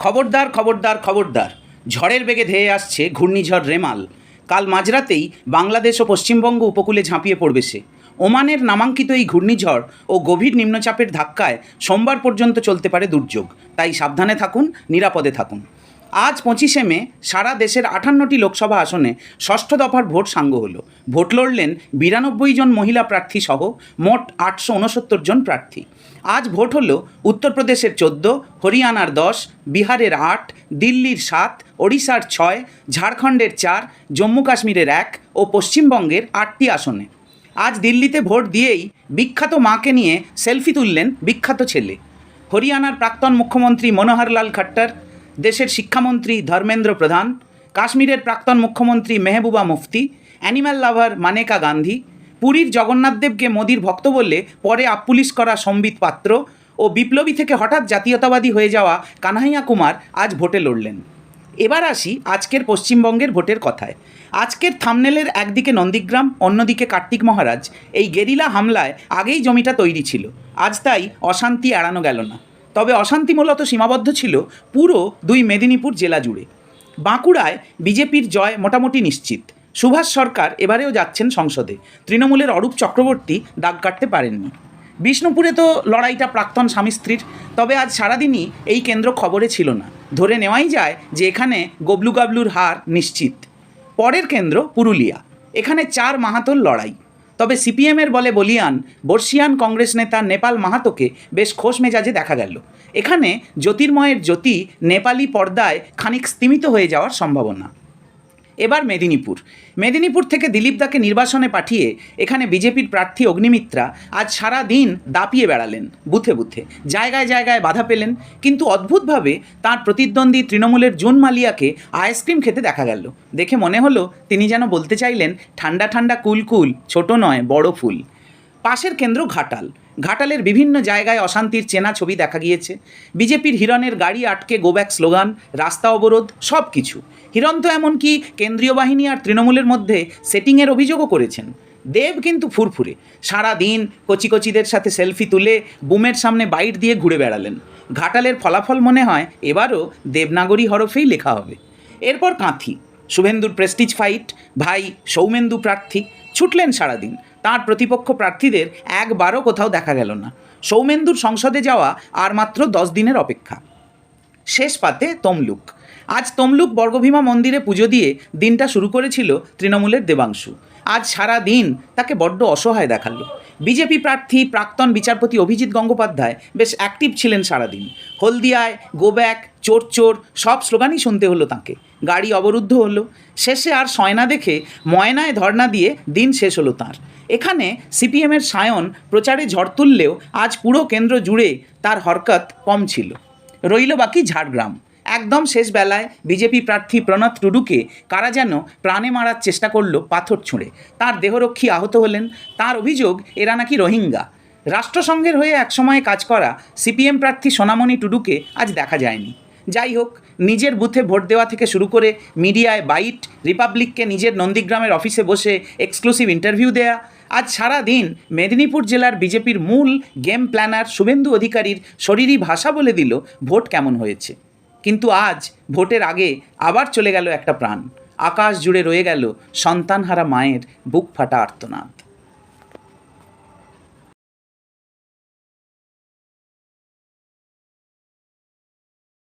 খবরদার খবরদার খবরদার, ঝড়ের বেগে ধেয়ে আসছে ঘূর্ণিঝড় রেমাল। কাল মাঝরাতেই বাংলাদেশ ও পশ্চিমবঙ্গ উপকূলে ঝাঁপিয়ে পড়বে সে। ওমানের নামাঙ্কিত এই ঘূর্ণিঝড় ও গভীর নিম্নচাপের ধাক্কায় সোমবার পর্যন্ত চলতে পারে দুর্যোগ। তাই সাবধানে থাকুন, নিরাপদে থাকুন। আজ 25শে মে সারা দেশের 58টি লোকসভা আসনে ষষ্ঠ দফার ভোট সাঙ্গ হলো। ভোট লড়লেন 92 জন মহিলা প্রার্থী সহ মোট 869 জন প্রার্থী। আজ ভোট হলো উত্তরপ্রদেশের 14, হরিয়ানার 10, বিহারের 8, দিল্লির 7, ওড়িশার 6, ঝাড়খণ্ডের 4, জম্মু কাশ্মীরের 1 ও পশ্চিমবঙ্গের 8টি আসনে। আজ দিল্লিতে ভোট দিয়েই বিখ্যাত মাকে নিয়ে সেলফি তুললেন বিখ্যাত ছেলে। হরিয়ানার প্রাক্তন মুখ্যমন্ত্রী মনোহরলাল খট্টর, দেশের শিক্ষামন্ত্রী ধর্মেন্দ্র প্রধান, কাশ্মীরের প্রাক্তন মুখ্যমন্ত্রী মেহবুবা মুফতি, অ্যানিম্যাল লাভার মানেকা গান্ধী, পুরীর জগন্নাথদেবকে মোদির ভক্ত বললে পরে আপ্পুলিশ করা সম্বিত পাত্র ও বিপ্লবী থেকে হঠাৎ জাতীয়তাবাদী হয়ে যাওয়া কানহাইয়া কুমার আজ ভোটে লড়লেন। এবার আসি আজকের পশ্চিমবঙ্গের ভোটের কথায়। আজকের থামনেলের একদিকে নন্দীগ্রাম, অন্যদিকে কার্তিক মহারাজ। এই গেরিলা হামলায় আগেই জমিটা তৈরি ছিল। আজ তাই অশান্তি এড়ানো গেল না। তবে অশান্তি মূলত সীমাবদ্ধ ছিল পুরো 2 মেদিনীপুর জেলা জুড়ে। বাঁকুড়ায় বিজেপির জয় মোটামুটি নিশ্চিত। সুভাষ সরকার এবারেও যাচ্ছেন সংসদে। তৃণমূলের অরূপ চক্রবর্তী দাগ কাটতে পারেননি। বিষ্ণুপুরে তো লড়াইটা প্রাক্তন স্বামী স্ত্রীর। তবে আজ সারাদিনই এই কেন্দ্র খবরে ছিল না। ধরে নেওয়াই যায় যে এখানে গবলু গাবলুর হার নিশ্চিত। পরের কেন্দ্র পুরুলিয়া। এখানে 4 মাহাতোর লড়াই। তবে সিপিএমের বলে বলিয়ান বর্ষিয়ান কংগ্রেস নেতা নেপাল মাহাতোকে বেশ খোশ মেজাজে দেখা গেল। এখানে জ্যোতির্ময়ের জ্যোতি নেপালি পর্দায় খানিক স্তিমিত হয়ে যাওয়ার সম্ভাবনা। এবার মেদিনীপুর থেকে দিলীপ দাকে নির্বাসনে পাঠিয়ে এখানে বিজেপির প্রার্থী অগ্নিমিত্রা আজ সারা দিন দাপিয়ে বেড়ালেন বুথে বুথে, জায়গায় জায়গায় বাধা পেলেন। কিন্তু অদ্ভুতভাবে তার প্রতিদ্বন্দ্বী তৃণমূলের জুন মালিয়াকে আইসক্রিম খেতে দেখা গেল। দেখে মনে হলো তিনি যেন বলতে চাইলেন, ঠান্ডা ঠান্ডা কুল কুল, ছোট নয় বড় ফুল। পাশের কেন্দ্র ঘাটালের বিভিন্ন জায়গায় অশান্তির চেনা ছবি দেখা গিয়েছে। বিজেপির হিরণের গাড়ি আটকে গোব্যাক স্লোগান, রাস্তা অবরোধ, সব কিছু। হিরণ তো এমনকি কেন্দ্রীয় বাহিনী আর তৃণমূলের মধ্যে সেটিংয়ের অভিযোগও করেছেন। দেব কিন্তু ফুরফুরে। সারা দিন কচিদের সাথে সেলফি তুলে বুমের সামনে বাইট দিয়ে ঘুরে বেড়ালেন। ঘাটালের ফলাফল মনে হয় এবারও দেবনাগরী হরফেই লেখা হবে। এরপর কাঁথি। শুভেন্দুর প্রেস্টিজ ফাইট। ভাই সৌমেন্দু প্রার্থী ছুটলেন সারাদিন। তার প্রতিপক্ষ প্রার্থীদের একবারও কোথাও দেখা গেল না। সৌমেন্দুর সংসদে যাওয়া আর মাত্র 10 দিনের অপেক্ষা। শেষ পাতে তমলুক। আজ তমলুক বর্গভীমা মন্দিরে পুজো দিয়ে দিনটা শুরু করেছিল তৃণমূলের দেবাংশু। আজ সারা দিন তাকে বড্ড অসহায় দেখালো। বিজেপি প্রার্থী প্রাক্তন বিচারপতি অভিজিৎ গঙ্গোপাধ্যায় বেশ অ্যাক্টিভ ছিলেন সারাদিন। হলদিয়ায় গোব্যাক, চোর চোর সব স্লোগানই শুনতে হলো তাঁকে। গাড়ি অবরুদ্ধ হলো। শেষে আর সয়না দেখে ময়নায় ধর্ণা দিয়ে দিন শেষ হলো তাঁর। এখানে সিপিএমের সায়ন প্রচারে ঝড় তুললেও আজ পুরো কেন্দ্র জুড়ে তার হরকত কম ছিল। রইল বাকি ঝাড়গ্রাম। একদম শেষ বেলায় বিজেপি প্রার্থী প্রণত টুডুকে কারা যেন প্রাণে মারার চেষ্টা করলো পাথর ছুঁড়ে। তার দেহরক্ষী আহত হলেন। তার অভিযোগ এরা নাকি রোহিঙ্গা। রাষ্ট্রসংঘের হয়ে একসময়ে কাজ করা সিপিএম প্রার্থী সোনামণি টুডুকে আজ দেখা যায়নি। যাই হোক, নিজের বুথে ভোট দেওয়া থেকে শুরু করে মিডিয়ায় বাইট, রিপাবলিককে নিজের নন্দীগ্রামের অফিসে বসে এক্সক্লুসিভ ইন্টারভিউ দেয়া, আজ সারা দিন মেদিনীপুর জেলার বিজেপির মূল গেম প্ল্যানার শুভেন্দু অধিকারীর শরীরী ভাষা বলে দিল ভোট কেমন হয়েছে। কিন্তু আজ ভোটের আগে আবার চলে গেল একটা প্রাণ। আকাশ জুড়ে রয়ে গেল সন্তানহারা মায়ের বুক ফাটা আর্তনাদ।